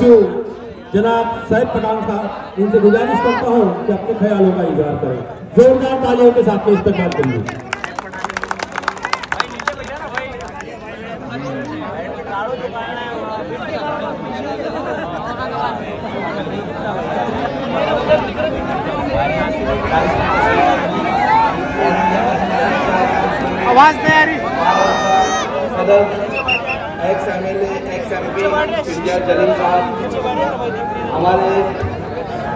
जो जनाब साहिब पठान साहब, इनसे गुजारिश करता हूँ कि अपने ख्यालों का इजहार करें। जोरदार तालियों के साथ में इस्तेमाल करिए। आवाज नहीं आ रही। Ex MLA ex MP India Jaleel साहब, हमारे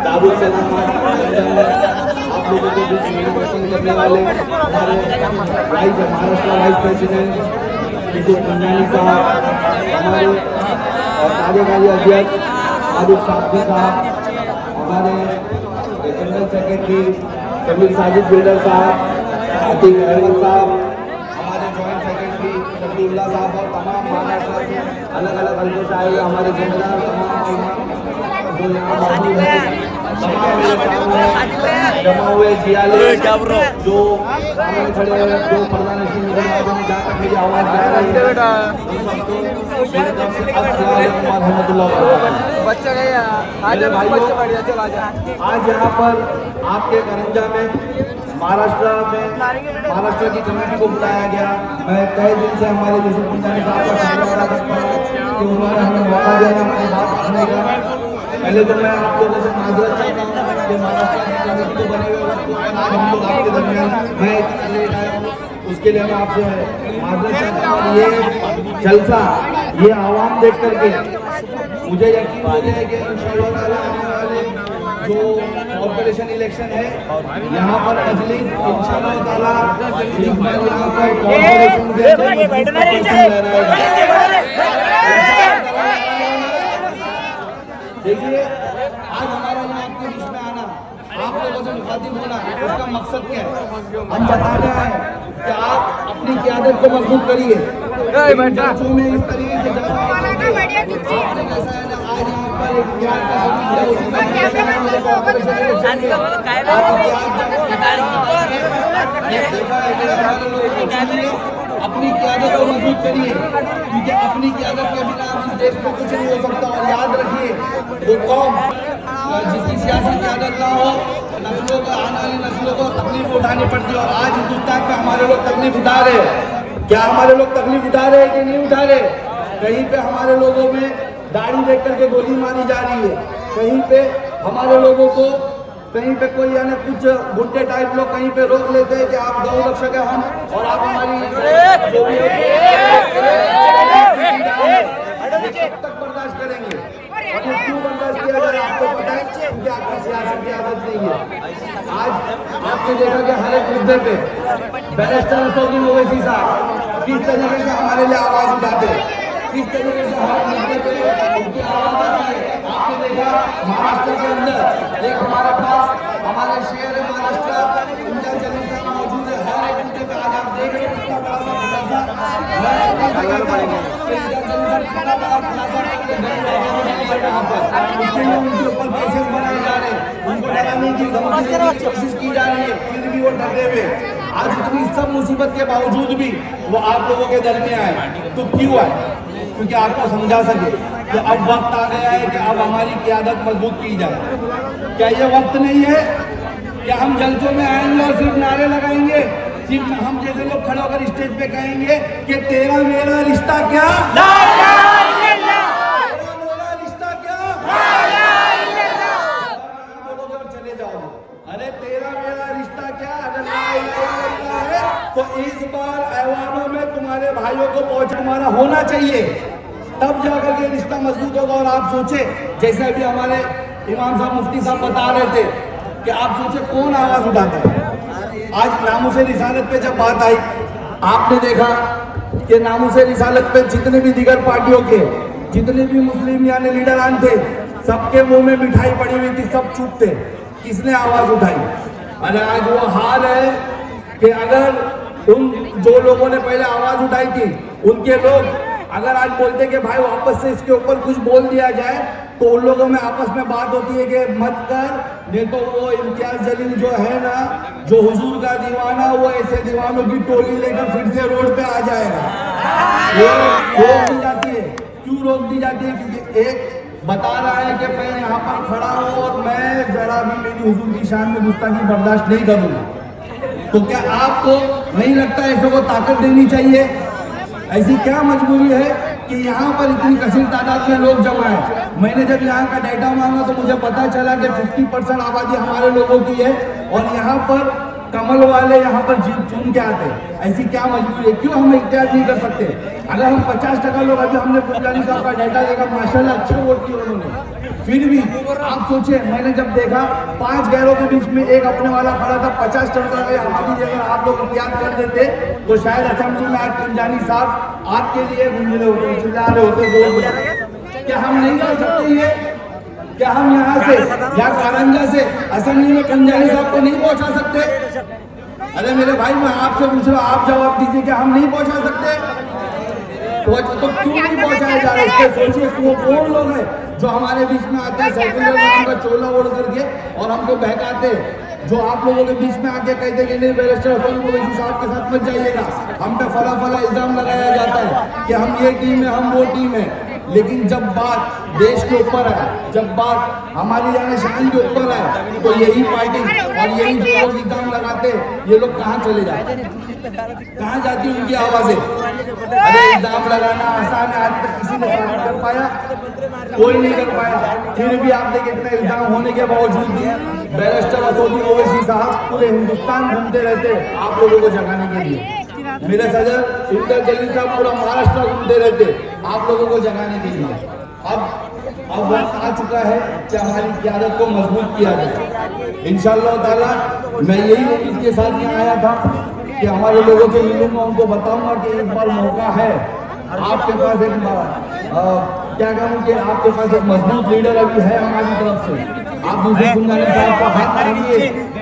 दारुल सलाम आप लोगों को बीच में पसंद करने वाले हमारे महाराष्ट्र वाइस प्रेसिडेंट विजय पंजानी साहब, हमारे कार्यकारी अध्यक्ष आदिल साहब साहब, हमारे general secretary Sameer Sajid builder साहब, आतिक अहमद साहब, हमारे जॉइंट सेक्रेटरी शफीउल्लाह साहब और तमाम महाराष्ट्र से अलग अलग हल्कों से आए हुए हमारे जिम्मेदार तमाम जो यहाँ मौजूद हैं, तमाम मेरे सामने जमा हुए जियाले जो सामने खड़े हुए जो प्रधानमंत्री निगम में जहाँ तक मेरी आवाज़ जा रही है। बच्चा गया आज बच्चा बढ़िया चला जा। आज यहाँ पर आपके करंजा में महाराष्ट्र की कमेटी को बुलाया गया। मैं कई दिन से हमारे विजय पंजानी साहब का शुक्रिया अदा करता हूँ कि उन्होंने हमें मौका दिया हमारी बात रखने का। पहले तो मैं आप लोगों से माजरत चाहता हूँ कि महाराष्ट्र की कमेटी को बने हुए वक्त पर आज हम लोग आपके दरमियान मैं इतना लेट आया हूँ, उसके लिए मैं आपसे माजरत चाहता हूँ। और ये जलसा, ये आवाम देख करके मुझे यकीन हो गया कि इंशाअल्लाह ताला आने वाले जो कॉर्पोरेशन इलेक्शन है यहाँ पर मजलिस इंशाअल्लाह ताला इस बार यहाँ पर कॉर्पोरेशन देखिए, आज हमारा यहाँ आपके बीच में आना, आप लोगों से मुखातिब होना, उसका मकसद क्या है? हम बताने आए कि आप अपनी क़यादत को मजबूत करिए। जलसों में इस तरीके से आपने कैसा है ना, आज यहाँ पर एक प्यार का सबूत है, उसी अपनी क़यादत को मजबूत करिए, क्योंकि अपनी क़यादत के बिना इस देश में कुछ नहीं हो सकता। और याद रखिए, वो कौम जिसकी सियासी क़यादत ना हो, नस्लों को, आने वाली नस्लों को तकलीफ उठानी पड़ती है। और आज हिंदुस्तान में हमारे लोग तकलीफ उठा रहे हैं। क्या हमारे लोग तकलीफ उठा रहे हैं कि नहीं उठा रहे? कहीं पे हमारे लोगों में दाढ़ी देख करके गोली मारी जा रही है, कहीं पे हमारे लोगों को, कहीं पे कोई यानी कुछ गुंडे टाइप लोग कहीं पे रोक लेते हैं कि आप गौ रक्षक है हम, और आप हमारी जो भी कब तक बर्दाश्त करेंगे? और ये क्यों बर्दाश्त किया जाए आपको पता है? क्योंकि आपकी सियासत की आदत नहीं है। आज आपने देखा कि हर एक मुद्दे पे बैरिस्टर असदुद्दीन ओवैसी साहब किस तरीके से हमारे लिए आवाज उठाते हैं, किस तरीके से हर मुद्दे पे उनकी आवाज आती है। आपने देखा महाराष्ट्र के अंदर एक हमारे पास हमारे शहर महाराष्ट्र इंडिया जलील साहब मौजूद है। हर एक मुद्दे पे आज आप देख रहे हैं कितना बड़ा सा खुलासा मैं कहता हूँ कि इंडिया जलील साहब कितना बड़ा खुलासा यहाँ पर, उसके लिए उनके ऊपर केसेस बनाए जा रहे हैं, उनको डराने की धमकी देने की कोशिश की जा रही है, फिर भी वो डरते हुए आज इतनी सब मुसीबत के बावजूद भी वो आप लोगों के दरमियान आए। तो क्यों आए? क्योंकि आपको समझा सके कि अब वक्त आ गया है कि अब हमारी क़यादत मजबूत की जाए। क्या ये वक्त नहीं है कि हम जलसों में आएंगे और सिर्फ नारे लगाएंगे, सिर्फ हम जैसे लोग खड़े होकर स्टेज पे कहेंगे कि तेरा मेरा रिश्ता क्या, चले जाओगे। अरे तेरा मेरा रिश्ता क्या, अगर है तो इस बार ऐवानों में तुम्हारे भाइयों को पहुंच तुम्हारा होना चाहिए, तब जाकर के रिश्ता मजबूत होगा। और आप सोचे, जैसे अभी हमारे इमाम साहब मुफ्ती साहब बता रहे थे कि आप सोचे कौन आवाज उठाता है। आज नामूसे रिसालत पे जब बात आई, आपने देखा कि नामूसे रिसालत पे जितने भी दीगर पार्टियों के जितने भी मुस्लिम यानी लीडरान थे, सबके मुंह में मिठाई पड़ी हुई थी, सब चुप थे। किसने आवाज उठाई? अरे आज वो हाल है कि अगर उन जो लोगों ने पहले आवाज उठाई थी उनके लोग अगर आज बोलते कि भाई वापस से इसके ऊपर कुछ बोल दिया जाए, तो उन लोगों में आपस में बात होती है कि मत कर, नहीं तो वो इम्तियाज जलील जो है ना, जो हुजूर का दीवाना, वो ऐसे दीवानों की टोली लेकर फिर से रोड पे आ जाएगा। ये रोक दी जाती है। क्यों रोक दी जाती है? क्योंकि एक बता रहा है कि मैं यहाँ पर खड़ा हूँ और मैं जरा भी मेरी हुजूर की शान में गुस्ताखी बर्दाश्त नहीं करूँगा। तो क्या आपको नहीं लगता ऐसे को ताकत देनी चाहिए? ऐसी क्या मजबूरी है कि यहाँ पर इतनी कसीर तादाद में लोग जमा है? मैंने जब यहाँ का डाटा मांगा तो मुझे पता चला कि 50% आबादी हमारे लोगों की है और यहाँ पर कमल वाले यहाँ पर जीत चुन के आते हैं। ऐसी क्या मजबूरी है? क्यों हम इख्तियार नहीं कर सकते? अगर हम 50% लोग, अभी हमने पुजारी साहब का डाटा देखा, माशाल्लाह अच्छे वोट किए उन्होंने, फिर भी आप सोचिए, मैंने जब देखा 5 गैरों के बीच में एक अपने वाला खड़ा था, 50% की आबादी अगर आप लोग इख्तियार कर देते तो शायद असेंबली में आज पुजारी साहब आपके लिए गुंजले होते, चिल्ला रहे होते। क्या हम नहीं कर सकते ये? क्या हम यहाँ से या कारंजा से असेंबली में पंजाबी साहब को नहीं पहुँचा सकते? अरे मेरे भाई, मैं आपसे पूछ रहा हूँ, आप जवाब दीजिए, क्या हम नहीं पहुँचा सकते? तो क्यों नहीं पहुँचाया जा रहा है? सोचिए, कौन लोग हैं जो हमारे बीच में आते हैं साइकिल में का चोला ओढ़ करके और हमको बहकाते हैं, जो आप लोगों के बीच में आके कहते कि नहीं बैरिस्टर ओवैसी साहब के साथ मत जाइएगा, हम पे फला इल्जाम लगाया जाता है कि हम ये टीम है, हम वो टीम है। लेकिन जब बात देश के ऊपर है, जब बात हमारी जाने शान के ऊपर है, तो यही पार्टी और यही जो लोग इल्जाम लगाते हैं, ये लोग कहाँ चले जाते हैं? कहाँ जाती है उनकी आवाजें? अरे इल्जाम लगाना आसान है, आज तक किसी ने साबित कर पाया? कोई नहीं कर पाया। फिर भी आप देखिए, इतने इल्जाम होने के बावजूद भी बैरिस्टर असदुद्दीन ओवैसी साहब पूरे हिंदुस्तान घूमते रहते आप लोगों को जगाने के लिए। मेरे सदर इंटर जलील साहब पूरा महाराष्ट्र घूमते रहते आप लोगों को जगाने के लिए। अब वक्त आ चुका है कि हमारी क़यादत को मजबूत किया जाए। इंशाअल्लाह ताला मैं यही उम्मीद के साथ यहाँ आया था कि हमारे लोगों से मिलूंगा, उनको बताऊंगा कि इस बार मौका है, आपके पास एक क्या कहूँ कि आपके पास एक मजबूत लीडर अभी है हमारी तरफ से। आप दूसरे पुजारी साहब का हाथ मांगिए,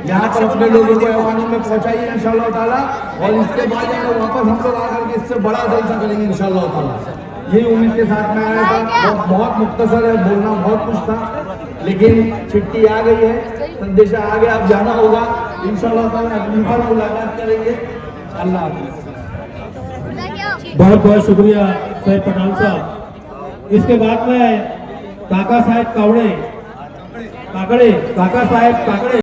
यहाँ पर अपने लोगों को ऐवानों में पहुँचाइए इंशाअल्लाह ताला, और इसके बाद वापस हम लोग आकर के इससे बड़ा जलसा करेंगे इंशाअल्लाह ताला। यही उम्मीद के साथ में आया था। बहुत मुख्तसर है, बोलना बहुत कुछ था, लेकिन चिट्ठी आ गई है, संदेशा आ गया, अब जाना होगा इंशाअल्लाह ताला। अगली बार मुलाकात करेंगे। अल्लाह हाफ़िज़। बहुत बहुत शुक्रिया सैयद पठान साहब। इसके बाद में काका साहेब काकड़े